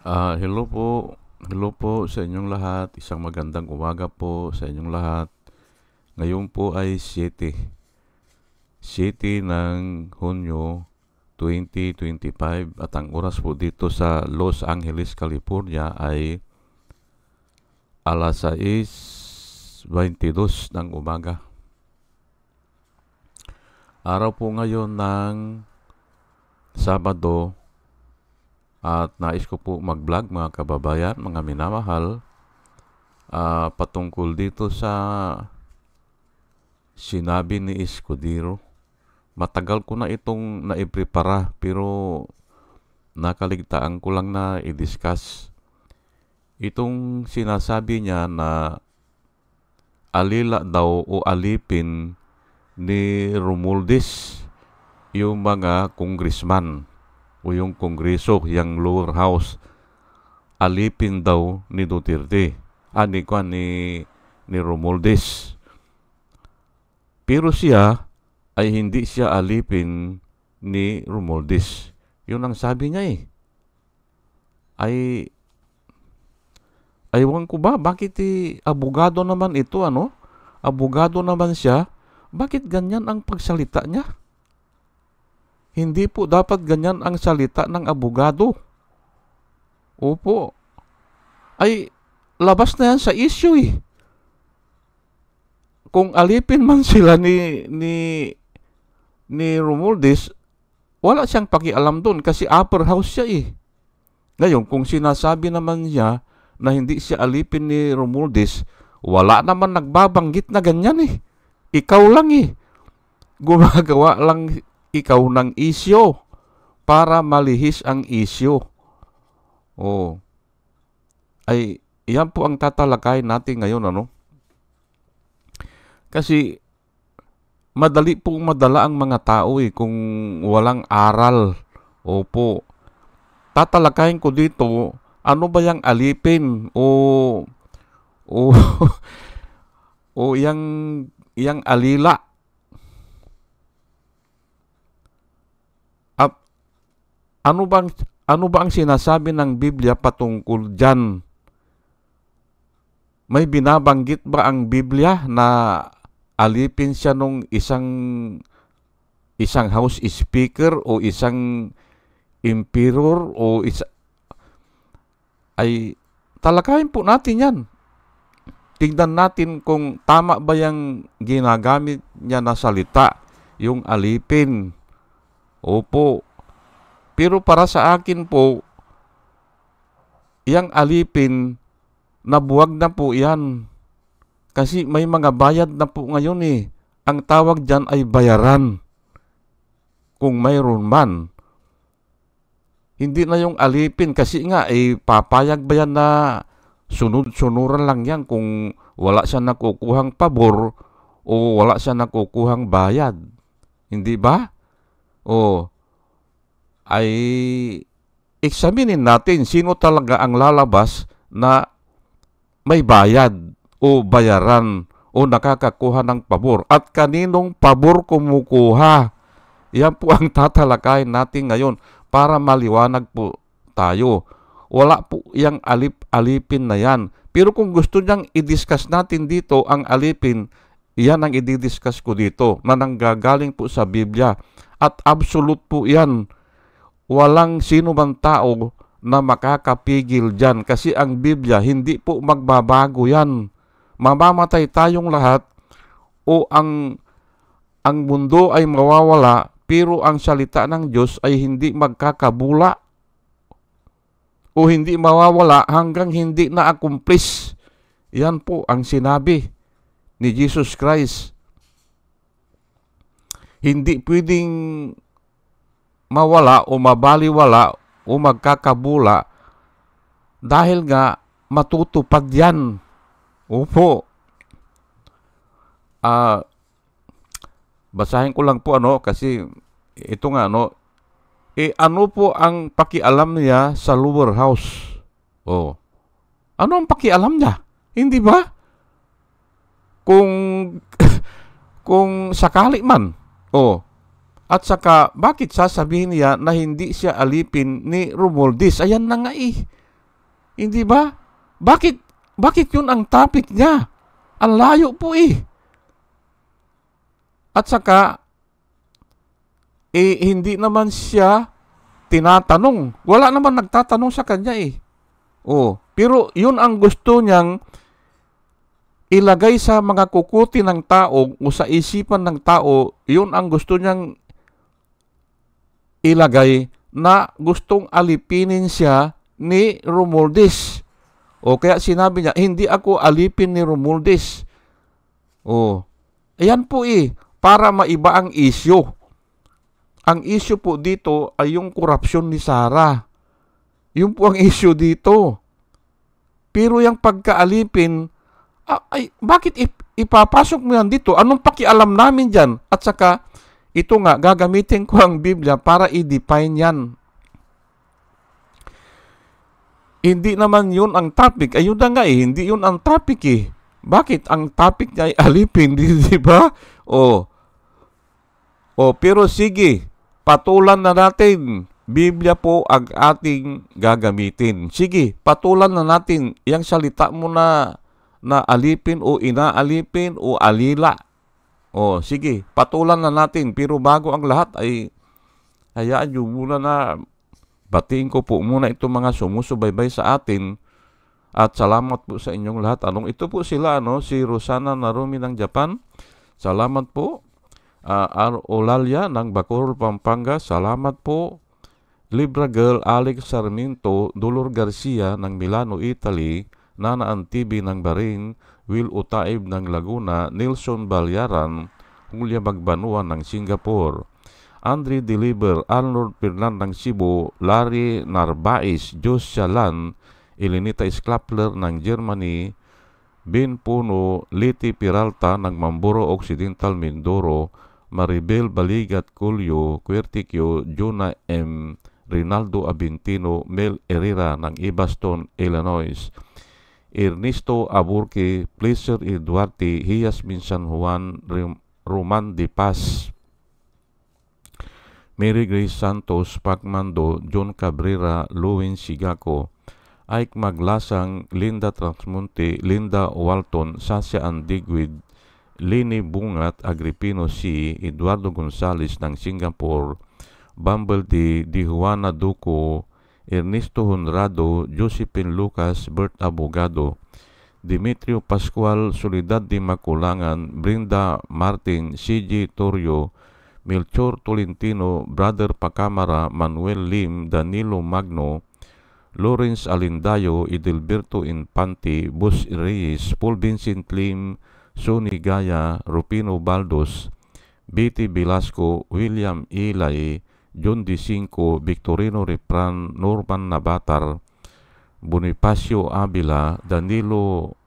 Hello po. Hello po sa inyong lahat. Isang magandang umaga po sa inyong lahat. Ngayon po ay 7 ng Hunyo 2025 at ang oras po dito sa Los Angeles, California ay alas 6:22 ng umaga. Araw po ngayon ng Sabado at nais ko po mag-vlog mga kababayan, mga minamahal, patungkol dito sa sinabi ni Escudero. Matagal ko na itong naiprepara pero nakaligtaan ko lang na i-discuss. Itong sinasabi niya na alila daw o alipin ni Romualdez yung mga congressman o yung kongreso, yung lower house, alipin daw ni Duterte. Ni Romualdez. Pero siya ay hindi siya alipin ni Romualdez. Yun ang sabi niya eh. Aywan ko ba, bakit abogado naman ito, Abogado naman siya, bakit ganyan ang pagsalita niya? Hindi po dapat ganyan ang salita ng abogado. Opo. Ay, labas na yan sa issue eh. Kung alipin man sila ni Romualdez, wala siyang pakialam doon kasi upper house siya eh. Ngayon, kung sinasabi naman niya na hindi siya alipin ni Romualdez, wala naman nagbabanggit na ganyan eh. Ikaw lang eh. Gumagawa lang ikaw ng isyo para malihis ang isyo. Ay, yan po ang tatalakayin natin ngayon, Kasi madali pong madala ang mga tao eh kung walang aral. Opo. Tatalakayin ko dito, ano ba yung alipin o o yang alila. At ano ba ang sinasabi ng Biblia patungkol diyan? May binabanggit ba ang Biblia na alipin siya nung isang house speaker o isang emperor ay talakayin po natin yan. Tingnan natin kung tama ba yung ginagamit niya na salita, yung alipin. Opo. Pero para sa akin po, yung alipin, nabuwag na po yan. Kasi may mga bayad na po ngayon eh. Ang tawag dyan ay bayaran. Kung mayroon man. Hindi na yung alipin kasi nga papayag ba yan na sunod-sunuran lang yan kung wala siya nakukuhang pabor o wala siya nakukuhang bayad. Hindi ba? Ay examinin natin sino talaga ang lalabas na may bayad o bayaran o nakakakuha ng pabor at kaninong pabor kumukuha. Yan po ang tatalakayin natin ngayon para maliwanag po tayo. Wala po yung alipin na yan. Pero kung gusto niyang i-discuss natin dito ang alipin, yan ang i-discuss ko dito na nanggagaling po sa Biblia. At absolute po yan. Walang sino man tao na makakapigil dyan kasi ang Biblia hindi po magbabago yan. Mamamatay tayong lahat o ang mundo ay mawawala pero ang salita ng Diyos ay hindi magkakabula o hindi mawawala hanggang hindi na-accomplish. Yan po ang sinabi ni Jesus Christ. Hindi pwedeng mawala o mabaliwala o magkakabula dahil nga matutupad yan. Opo. Basahin ko lang po kasi ito nga ano po ang pakialam niya sa lower house? Ano ang pakialam niya? Hindi ba? Kung kung sakali man. At saka, bakit sasabihin niya na hindi siya alipin ni Romualdez? Ayan na nga eh. Hindi ba? Bakit yun ang topic niya? Ang layo po eh. At saka, hindi naman siya tinatanong. Wala naman nagtatanong sa kanya eh. Pero yun ang gusto niyang ilagay sa mga kukuti ng tao o sa isipan ng tao, yun ang gusto niyang ilagay na gustong alipinin siya ni Romualdez. Kaya sinabi niya, hindi ako alipin ni Romualdez. Ayan po para maiba ang issue. Ang issue po dito ay yung korupsyon ni Sara. Yun po ang issue dito. Pero yung pagkaalipin, bakit ipapasok mo yan dito? Anong pakialam namin dyan? At saka, ito nga, gagamitin ko ang Biblia para i-define yan. Hindi naman yun ang topic. Ayun na nga hindi yun ang topic Bakit? Ang topic niya ay alipin, di ba? Pero sige, patulan na natin. Biblia po ang ating gagamitin. Sige, patulan na natin. Yang salita mo na alipin o inaalipin o alila. Sige, patulan na natin. Pero bago ang lahat ay hayaan nyo muna na batiin ko po muna itong mga sumusubaybay sa atin at salamat po sa inyong lahat. Ito po sila, si Rosana Narumi ng Japan. Salamat po. Olalia ng Bacoor, Pampanga. Salamat po. Libra Girl Alex Sarmiento, Dolor Garcia ng Milano, Italy. Nana Antibi ng Bahrain. Will Utaib ng Laguna. Nelson Balyaran, Julia Magbanuan ng Singapore. Andre Deliver, Arnold Fernan ng Cebu, Larry Narbais, Jos Shalan, Elenita Sklapler ng Germany, Ben Puno, Liti Peralta ng Mamboro Occidental, Mindoro, Maribel Baligat Culio, Quertiquio, Jonah M., Rinaldo Abintino, Mel Herrera ng Ibaston, Illinois, Ernesto Aburque, Pleasure Eduarte, Hiasmin San Juan, Roman De Paz, Mary Grace Santos, Pacmando, John Cabrera, Louis Sigaco, Ike Maglasang, Linda Transmonte, Linda Walton, Sasha Andigwid, Lini Bungat, Agripino C., Eduardo Gonzales ng Singapore, Bumble Di Juana Duco, Ernesto Honrado, Josephine Lucas, Bert Abogado, Demetrio Pascual, Soledad Di Maculangan, Brenda Martin, CJ Torrio, Melchor Tolentino, Brother Pacamara, Manuel Lim, Danilo Magno, Lawrence Alindayo, Edelberto Infante, Bus Reyes, Paul Vincent Lim, Sonny Gaya, Rupino Baldos, Betty Velasco, William Ilay, John D5, Victorino Repran, Norman Nabatar, Bonifacio Avila, Danilo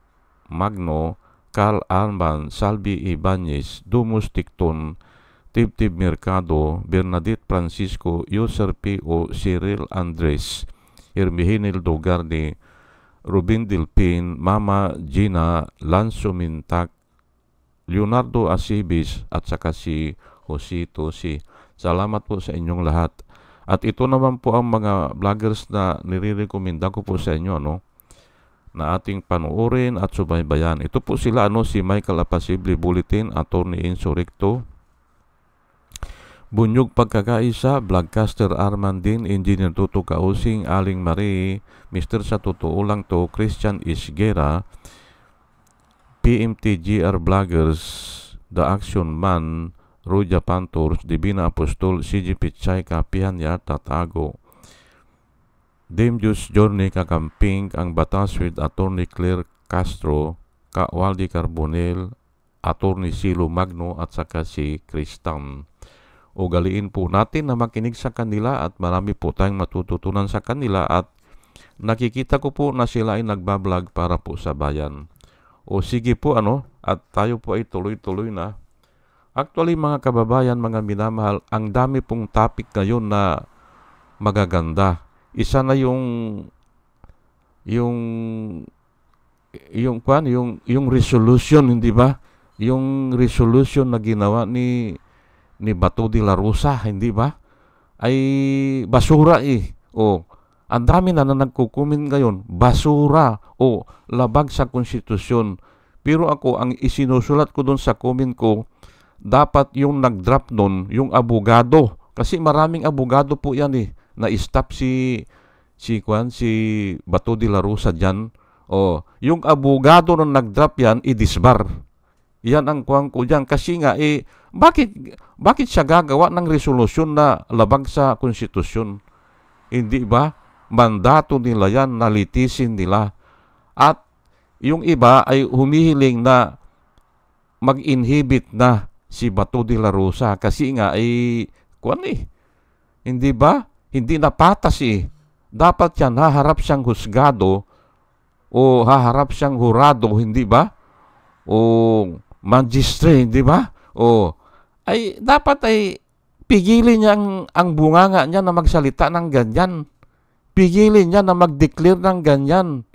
Magno, Carl Alman, Salvi Ibanez, Dumus Ticton, Tibtib Mercado, Bernadette Francisco, Yoser P.O., Cyril Andres, Hermihinil Dogarni, Rubin Dilpin, Mama Gina, Lanzo Mintak, Leonardo Asibis, at saka si Josito si. Salamat po sa inyong lahat. At ito naman po ang mga vloggers na nire-recommenda ko po sa inyo, na ating panuorin at subaybayan. Ito po sila, si Michael Apasible Bulletin, Attorney Insurrecto, Bunyog Pagkakaisa, Vlogcaster Armandin, Engineer Tuto Kausing, Aling Marie, Mr. Sa Totoo Lang To, Christian Isgera, PMTGR Vloggers, The Action Man, Roja Pantors, Divina Apostol, CG Pichay, Kapihan Yat, Tatago, Dame Juice Journey Kakamping, Ang Batas with Attorney Claire Castro, Ka Waldi Carbonel, Attorney Silo Magno, at saka si Kristan. Ugaliin po natin na makinig sa kanila at marami po tayong matututunan sa kanila at nakikita ko po na sila ay nagbablog para po sa bayan. Sige po at tayo po ay tuloy-tuloy na. Actually mga kababayan, mga minamahal, ang dami pong topic ngayon na magaganda. Isa na yung resolution, hindi ba? Yung resolution na ginawa ni Bato de la Rosa, hindi ba? Ay basura . Ang dami na nagkukumin ngayon, basura o labag sa konstitusyon. Pero ako, ang isinusulat ko doon sa comment ko, dapat yung nag-drop nun, yung abogado. Kasi maraming abogado po yan na-stop si Bato de la Rosa dyan. Yung abogado nung nag-drop yan, i-disbar. Yan ang kuwang ko dyan. Kasi nga, bakit siya gagawa ng resolusyon na labag sa konstitusyon? Hindi ba? Mandato nila yan, nalitisin nila. At yung iba ay humihiling na mag-inhibit na si Bato de la Rosa. Kasi nga, hindi ba? Hindi na patas Dapat yan, haharap siyang husgado o haharap siyang hurado, hindi ba? O magistrate, hindi ba? Dapat pigilin niya ang bunganga niya na magsalita ng ganyan. Pigilin niya na mag-declare ng ganyan.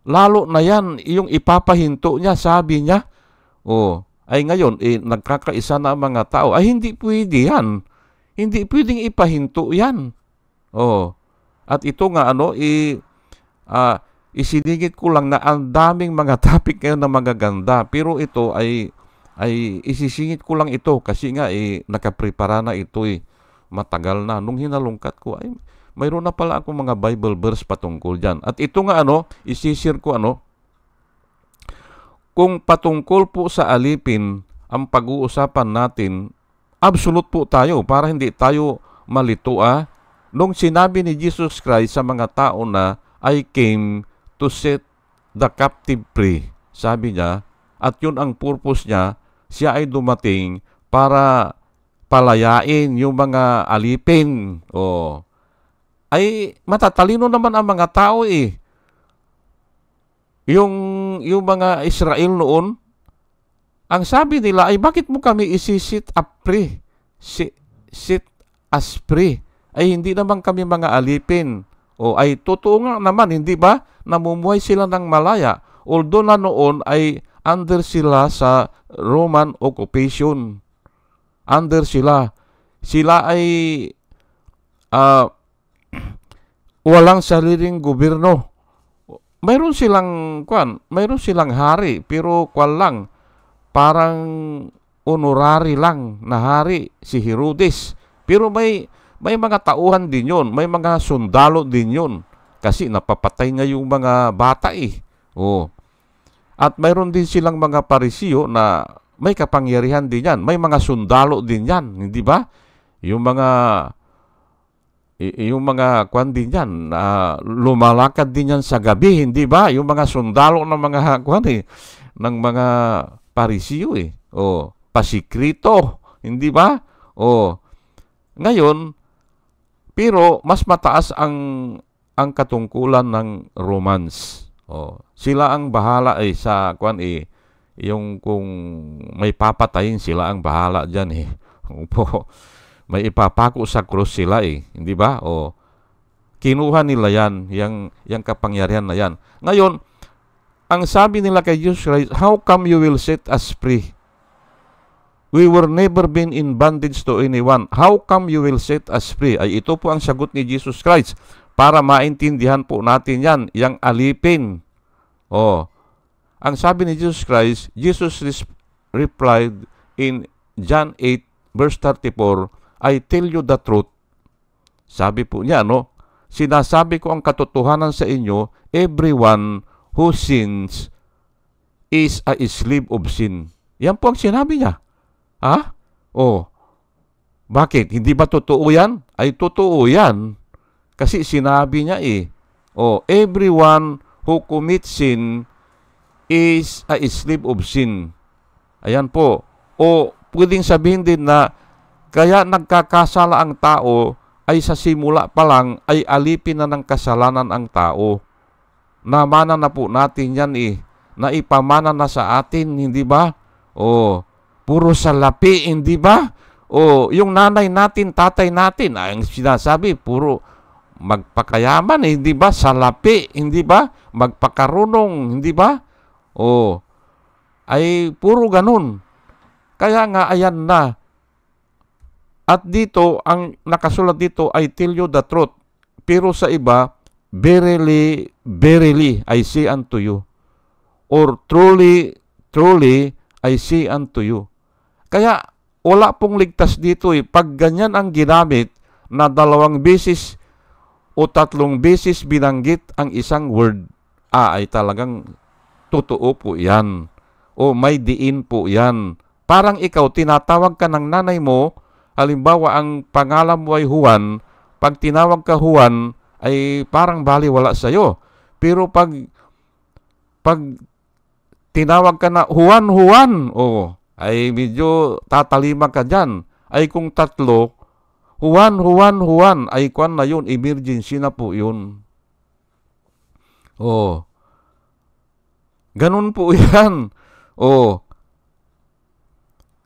Lalo na yan, yung ipapahinto niya, sabi niya, ngayon, nagkakaisa na ang mga tao. Hindi pwede yan. Hindi pwedeng ipahinto yan. At ito nga, isinigit ko lang na ang daming mga topic ngayon na magaganda. Pero ito ay isisingit ko lang ito kasi nga nakaprepara na ito matagal na. Nung hinalungkat ko, mayroon na pala akong mga Bible verse patungkol dyan. At ito nga isishare ko kung patungkol po sa alipin ang pag-uusapan natin, absolute po tayo para hindi tayo malito. Nung sinabi ni Jesus Christ sa mga tao na I came to set the captive free, sabi niya, at yun ang purpose niya, siya ay dumating para palayain yung mga alipin. Matatalino naman ang mga tao Yung mga Israel noon, ang sabi nila ay bakit mo kami isi-sit up free? Sit as free. Hindi naman kami mga alipin. Totoo nga naman, hindi ba? Namumuhay sila ng malaya. Although na noon ay under sila sa Roman occupation. Under sila. Sila ay walang sariling gobyerno. Mayroon silang hari, pero lang, parang honorary lang na hari, si Herodes. Pero may mga tauhan din yun, may mga sundalo din yun, kasi napapatay nga yung mga bata At mayroon din silang mga parisiyo na may kapangyarihan din yan, may mga sundalo din yan, hindi ba? Yung mga kwan din yan, lumalakad din yan sa gabi, hindi ba? Yung mga sundalo ng mga kwan ng mga parisiyo pasikrito, hindi ba? Ngayon, pero mas mataas ang katungkulan ng Romans. Sila ang bahala sa kwan yung kung may papatayin, sila ang bahala diyan may ipapako sa krus sila hindi ba? Kinuha nila yan, yung kapangyarihan na yan. Ngayon, ang sabi nila kay Jesus Christ, how come you will set us free? We were never been in bondage to anyone. How come you will set us free? Ito po ang sagot ni Jesus Christ para maintindihan po natin yan, yung alipin. Ang sabi ni Jesus Christ, Jesus replied in John 8 verse 34, I tell you the truth. Sabi po niya, sinasabi ko ang katotohanan sa inyo, everyone who sins is a slave of sin. Yan po ang sinabi niya. Bakit? Hindi ba totoo yan? Ay totoo yan. Kasi sinabi niya everyone who commits sin is a slave of sin. Ayan po. Pwedeng sabihin din na kaya nagkakasala ang tao ay sa simula pa lang ay alipin na ng kasalanan ang tao. Namana na po natin yan Naipamana na sa atin, hindi ba? Puro salapi, hindi ba? Yung nanay natin, tatay natin, ang sinasabi, puro magpakayaman, hindi ba? Salapi, hindi ba? Magpakarunong, hindi ba? Ay puro ganun. Kaya nga, ayan na. At dito, ang nakasulat dito, I tell you the truth. pero sa iba, verily, verily, I say unto you. Or truly, truly, I say unto you. Kaya, wala pong ligtas dito eh. Pag ganyan ang ginamit na 2 beses o 3 beses binanggit ang isang word, ay talagang totoo po yan. O may diin po yan. Parang ikaw, tinatawag ka ng nanay mo, halimbawa ang pangalan mo ay Juan, pag tinawag ka Juan, ay parang baliwala sa'yo. Pero pag tinawag ka na Juan, Juan, ay medyo tatalima ka dyan. Ay kung 3, Juan, Juan, Juan, ay kwan na yun, emergency na po yun. Ganun po yan.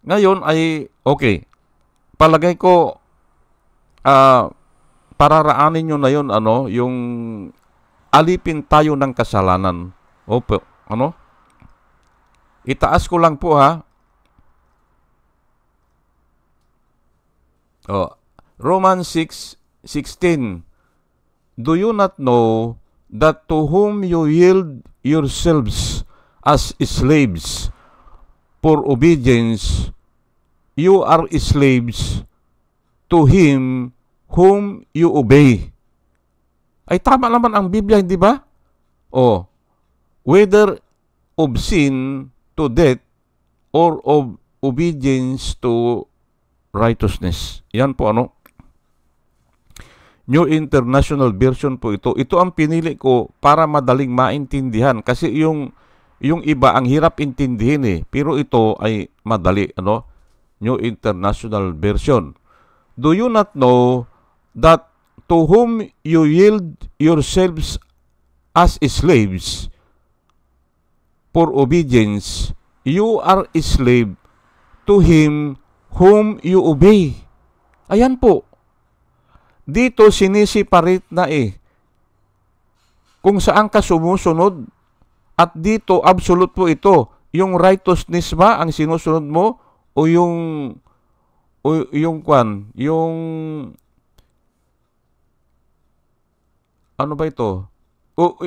Ngayon ay, okay, palagay ko, pararaanin nyo na yun, yung alipin tayo ng kasalanan. Itaas ko lang po ha. Romans 6:16. Do you not know that to whom you yield yourselves as slaves for obedience, you are slaves to him whom you obey? Ay tama naman ang Biblia, hindi ba? Whether of sin to death or of obedience to righteousness. Yan po New International Version po ito. Ito ang pinili ko para madaling maintindihan kasi yung iba ang hirap intindihin eh. Pero ito ay madali, New International Version. Do you not know that to whom you yield yourselves as slaves for obedience, you are a slave to him whom you obey? Ayan po. Dito sinisiparit na kung saan ka sumusunod, at dito absolute po ito. Yung righteousness ba ang sinusunod mo o yung ano ba ito? O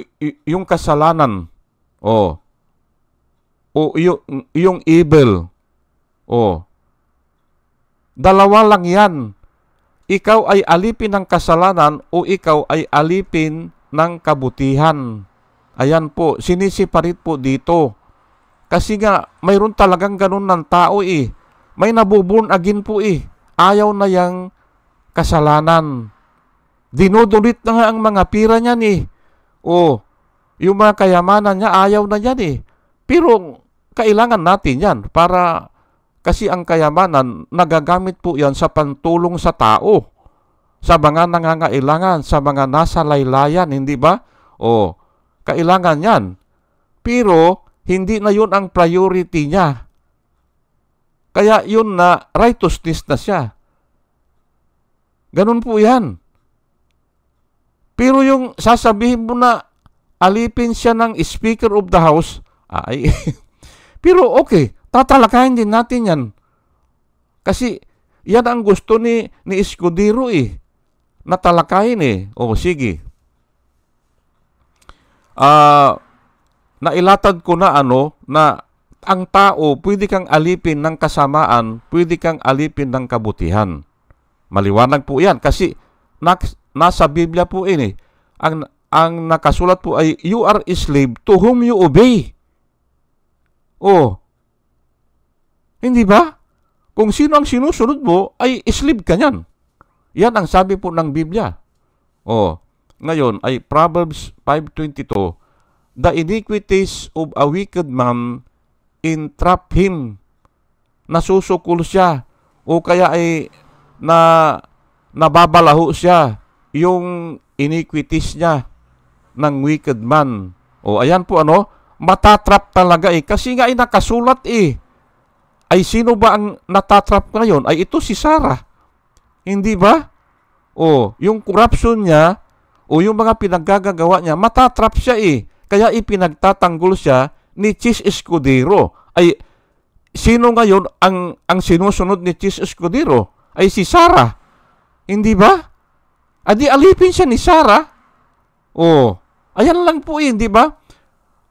yung kasalanan. O yung evil. Dalawa lang yan. Ikaw ay alipin ng kasalanan o ikaw ay alipin ng kabutihan. Ayan po, sinisiparit po dito. Kasi nga, mayroon talagang ganun ng tao May nabuborn again po Ayaw na yang kasalanan. Dinudulit na nga ang mga pira niyan yung mga kayamanan niya, ayaw na yan Pero, kailangan natin yan para... Kasi ang kayamanan, nagagamit po yan sa pantulong sa tao, sa mga nangangailangan, sa mga nasa laylayan, hindi ba? Kailangan yan. Pero, hindi na yun ang priority niya. Kaya yun na righteousness na siya. Ganun po yan. Pero yung sasabihin mo na alipin siya ng Speaker of the House, pero okay, tatalakayin din natin yan. Kasi yan ang gusto ni Escudero natalakayin sige. Nailatad ko na na ang tao, pwede kang alipin ng kasamaan, pwede kang alipin ng kabutihan. Maliwanag po yan kasi nasa Biblia po ang nakasulat po ay you are a slave to whom you obey. Hindi ba? Kung sino ang sinusunod mo, ay slave ka niyan. Yan ang sabi po ng Biblia. Ngayon ay Proverbs 5:22. The iniquities of a wicked man entrap him. Nasusukol siya. O kaya ay nababalaho siya yung iniquities niya ng wicked man. Ayan po matatrap talaga kasi nga nakasulat Ay sino ba ang natatrap ngayon? Ay ito si Sarah. Hindi ba? Yung corruption niya o yung mga pinaggagawa niya, matatrap siya Kaya ipinagtatanggol siya ni Chis Escudero. Ay sino ngayon ang sinusunod ni Chis Escudero? Ay si Sarah. Hindi ba? Adi alipin siya ni Sarah. Oh, ayan lang po di ba?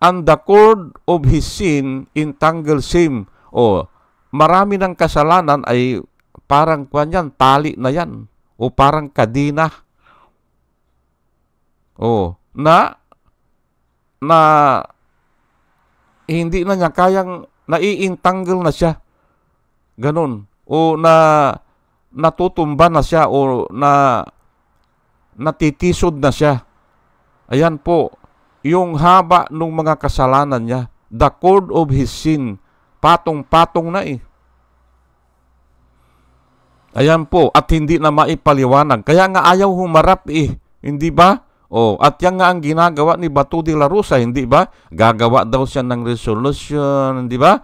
And the cord of his sin entangles him. Oh, marami ng kasalanan ay parang kanyan, tali na yan. O parang kadina. Oh, na hindi na niya kayang naiintangle na siya. Ganon. O natutumba na siya o natitisod na siya. Ayan po, yung haba ng mga kasalanan niya. The cord of his sin. Patong-patong na Ayan po, at hindi na maipaliwanag. Kaya nga ayaw humarap Hindi ba? At yan nga ang ginagawa ni Bato de la Rosa, hindi ba? Gagawa daw siya ng resolution, hindi ba?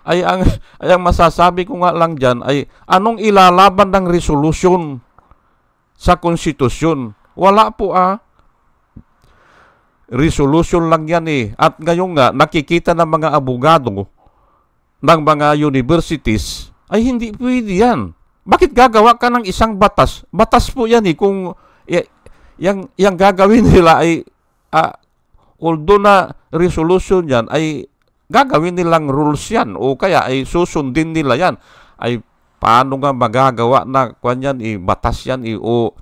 Ay ang masasabi ko nga lang dyan ay anong ilalaban ng resolution sa konstitusyon? Wala po Resolution lang yan At ngayon nga, nakikita ng mga abogado ng mga universities, ay hindi pwede yan. Bakit gagawa ka ng isang batas? Batas po yan kung yung gagawin nila ay although na resolution yan ay gagawin nilang rules yan o kaya ay susundin nila yan. Ay paano nga magagawa na kanyan batas yan o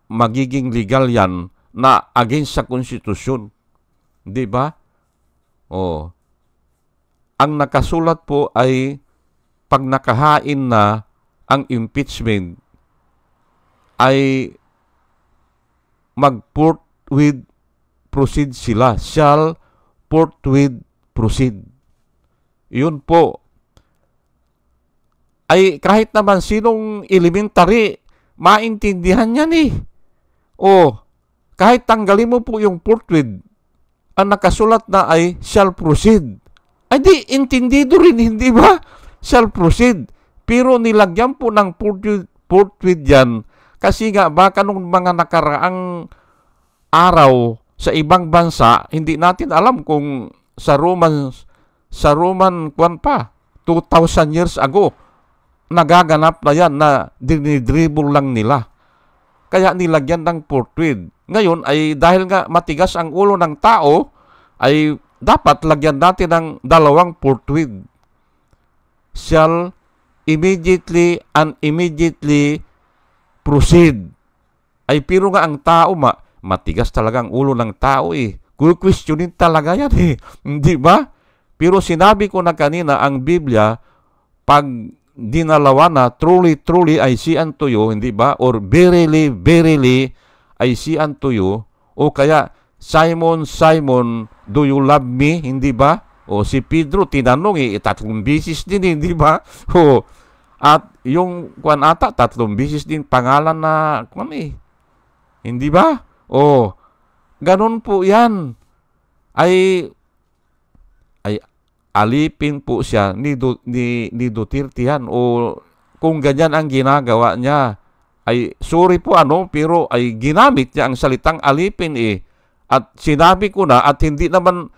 magiging legal yan na against sa konstitusyon. Di ba? Ang nakasulat po ay pag nakahain na ang impeachment ay mag-forthwith proceed sila. Shall forthwith proceed. Yun po. Ay kahit naman sinong elementary, maintindihan yan kahit tanggalin mo po yung forthwith, ang nakasulat na ay shall proceed. Ay di, intindido rin, hindi ba? Shall proceed. Pero nilagyan po ng forthwith yan kasi nga baka nung mga nakaraang araw sa ibang bansa, hindi natin alam kung sa Roman 2,000 years ago, nagaganap na yan na dinidribble lang nila. Kaya nilagyan ng forthwith. Ngayon ay dahil nga matigas ang ulo ng tao, ay dapat lagyan natin ng 2 forthwith. Shall immediately and immediately proceed. Ay pero nga ang tao, matigas talaga ang ulo ng tao Questionin talaga yan Hindi ba? Pero sinabi ko na kanina, ang Biblia, pag dinalawa na, truly, truly, I say unto you, hindi ba? Or verily, verily, I say unto you. O kaya, Simon, Simon, do you love me? Hindi ba? O si Pedro, tinanong 3 bisis din, hindi ba? At yung 3 bisis din pangalan na hindi ba? Ganun po yan. Ay alipin po siya ni Duterte yan. Kung ganyan ang ginagawa niya, ay sorry po pero ay ginamit niya ang salitang alipin At sinabi ko na, at hindi naman,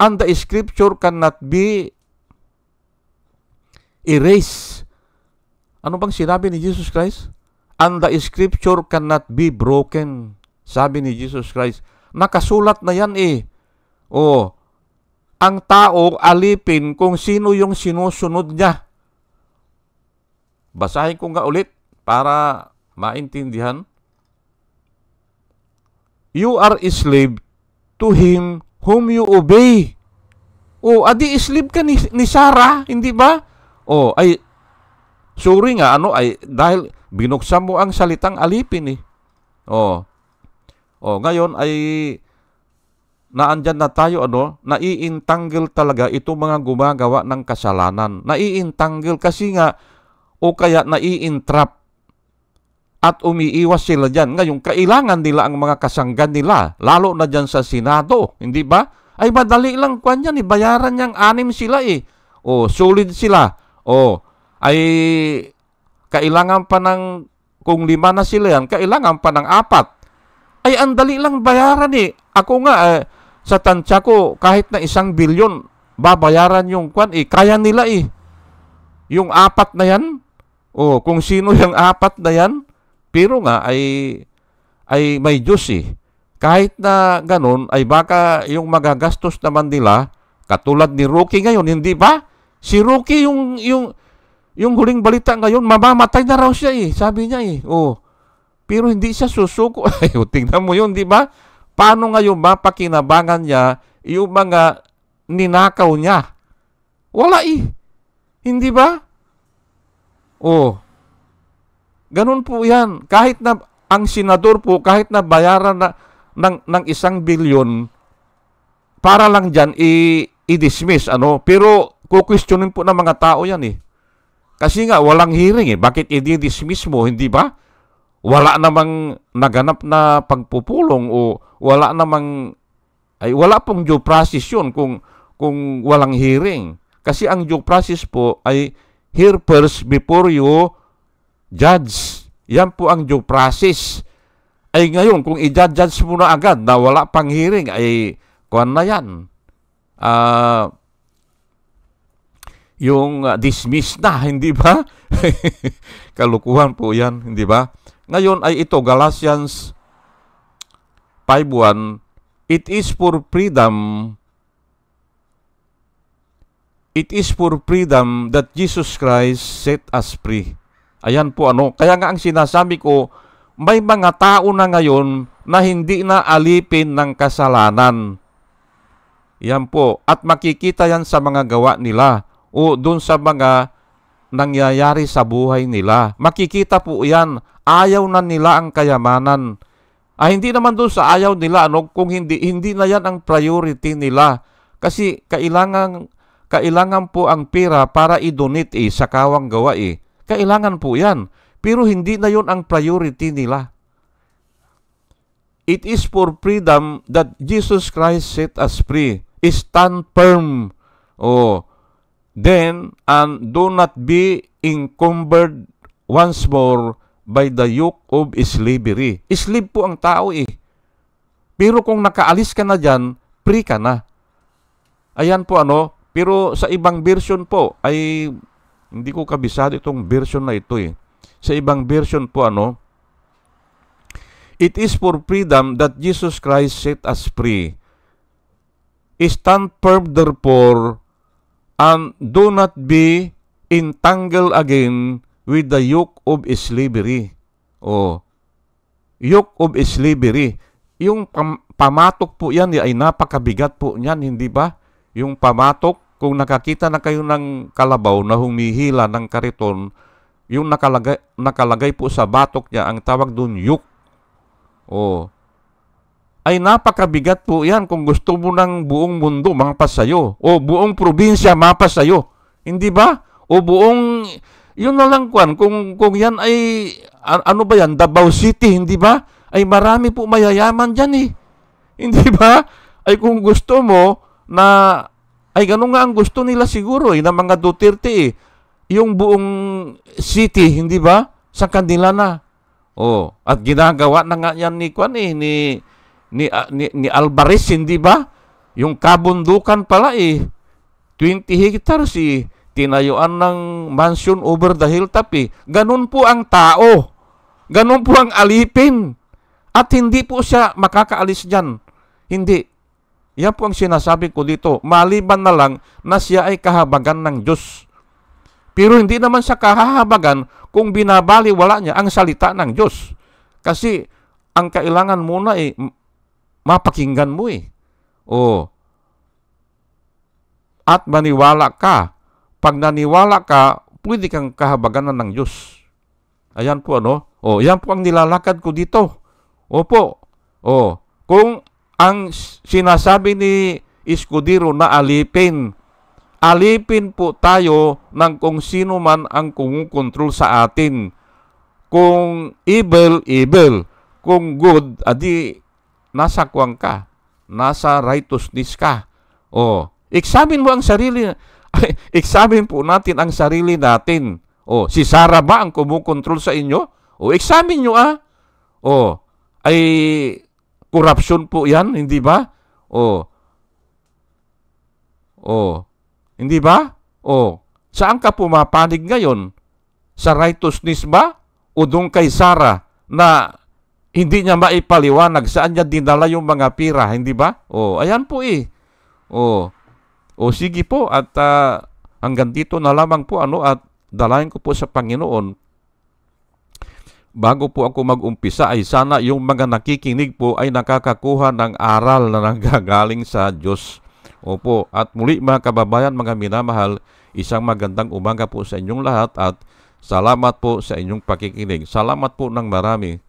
and the scripture cannot be erased. Ano bang sinabi ni Jesus Christ? And the scripture cannot be broken. Sabi ni Jesus Christ. Nakasulat na yan ang tao alipin kung sino yung sinusunod niya. Basahin ko nga ulit para maintindihan. You are a slave to him whom you obey. Adi slave ka ni Sarah, hindi ba? Ay sorry nga ay dahil binuksan mo ang salitang alipin ngayon ay naandyan na tayo naiintangle talaga itong mga gumagawa ng kasalanan. Naiintangle kasi nga kaya naiintrap at umiiwas sila dyan. Ngayon, kailangan nila ang mga kasanggan nila, lalo na dyan sa Senado, hindi ba? Ay madali lang yan, bayaran niyang 6 sila solid sila. Ay kailangan pa ng, kung 5 na sila yan, kailangan pa ng 4. Ay ang dali lang bayaran Ako nga, sa tansya ko, kahit na 1 bilyon, babayaran yung kaya nila Yung 4 na yan, kung sino yung 4 na yan, Pero nga ay may Diyos eh. Kahit na ganun, ay baka yung magagastos naman nila, katulad ni Rookie ngayon, hindi ba? Si Rookie, yung huling balita ngayon, mamamatay na raw siya eh. Sabi niya eh. Oh. Pero hindi siya susuko. Ay, tingnan mo yun, di ba? Paano ngayon mapakinabangan niya yung mga ninakaw niya? Wala eh. Hindi ba? Oh. Ganun po yan. Kahit na ang senador po, kahit na bayaran na ng 1 bilyon, para lang dyan i-dismiss. Pero kukwestiyonin po ng mga tao yan eh. Kasi nga, walang hearing eh. Bakit i-dismiss mo, hindi ba? Wala namang naganap na pagpupulong o wala pong due process yun kung walang hearing. Kasi ang due process po ay hear first before you judge. Yan po ang due process. Ay ngayon, kung i-judge mo na agad na wala pang hearing, ay kuwan na yan. Yung dismiss na, hindi ba? Kalukuhan po yan, hindi ba? Ngayon ay ito, Galatians 5:1, It is for freedom that Jesus Christ set us free. Ayan po Kaya nga ang sinasabi ko, may mga tao na ngayon na hindi na alipin ng kasalanan. Yan po. At makikita yan sa mga gawa nila o dun sa mga nangyayari sa buhay nila. Makikita po yan. Ayaw na nila ang kayamanan. Hindi naman dun sa ayaw nila, kung hindi na yan ang priority nila. Kasi kailangan po ang pera para i-donate sa kawang gawa Kailangan po yan. Pero hindi na yon ang priority nila. It is for freedom that Jesus Christ set us free. Stand firm. Then, and do not be encumbered once more by the yoke of slavery. Slave po ang tao Pero kung nakaalis ka na dyan, free ka na. Ayan po Pero sa ibang version po, ay hindi ko kabisado itong version na ito Sa ibang version po It is for freedom that Jesus Christ set us free. Stand firm therefore, and do not be entangled again with the yoke of slavery. Yoke of slavery. Yung pamatok po yan ay napakabigat po niyan, hindi ba? Yung pamatok, kung nakakita na kayo ng kalabaw na humihila ng kariton, yung nakalagay po sa batok niya, ang tawag doon yoke. Ay napakabigat po yan kung gusto mo ng buong mundo mapas sa'yo. O buong probinsya mapas sa'yo. Hindi ba? O buong, yun na lang kung yan ay, Davao City, hindi ba? Ay marami po mayayaman dyan Hindi ba? Ay kung gusto mo ay ganun nga ang gusto nila siguro ng mga Duterte yung buong city, hindi ba? Sa kanila na. At ginagawa na nga yan ni Alvarez, hindi ba? Yung kabundukan pala 20 hectares tinayuan ng mansion over the hilltop Ganun po ang tao. Ganun po ang alipin. At hindi po siya makakaalis dyan. Hindi. Yan po ang sinasabi ko dito. Maliban na lang na siya ay kahabagan ng Diyos. Pero hindi naman siya kahahabagan kung binabaliwala niya ang salita ng Diyos. Kasi ang kailangan muna mapakinggan mo At maniwala ka. Pag naniwala ka, pwede kang kahabaganan ng Diyos. Ayan po yan po ang nilalakad ko dito. Opo. Kung ang sinasabi ni Escudero na alipin po tayo ng kung sino man ang kumukontrol sa atin. Kung evil, evil. Kung good, nasa kuwang ka. Nasa righteousness ka. Examine mo ang sarili. Examine po natin ang sarili natin. Si Sarah ba ang kumukontrol sa inyo? Examine nyo ay corruption po yan, hindi ba? Hindi ba? Saan ka pumapanig ngayon? Sa righteousness ba? O doon kay Sarah na hindi niya maipaliwanag saan niya dinala yung mga pira, hindi ba? Ayan po eh. Sige po at hanggang dito na lamang po at dalayan ko po sa Panginoon. Bago po ako mag-umpisa ay sana yung mga nakikinig po ay nakakakuha ng aral na nanggagaling sa Diyos. Opo, at muli mga kababayan, mga minamahal, isang magandang umaga po sa inyong lahat at salamat po sa inyong pakikinig. Salamat po ng marami.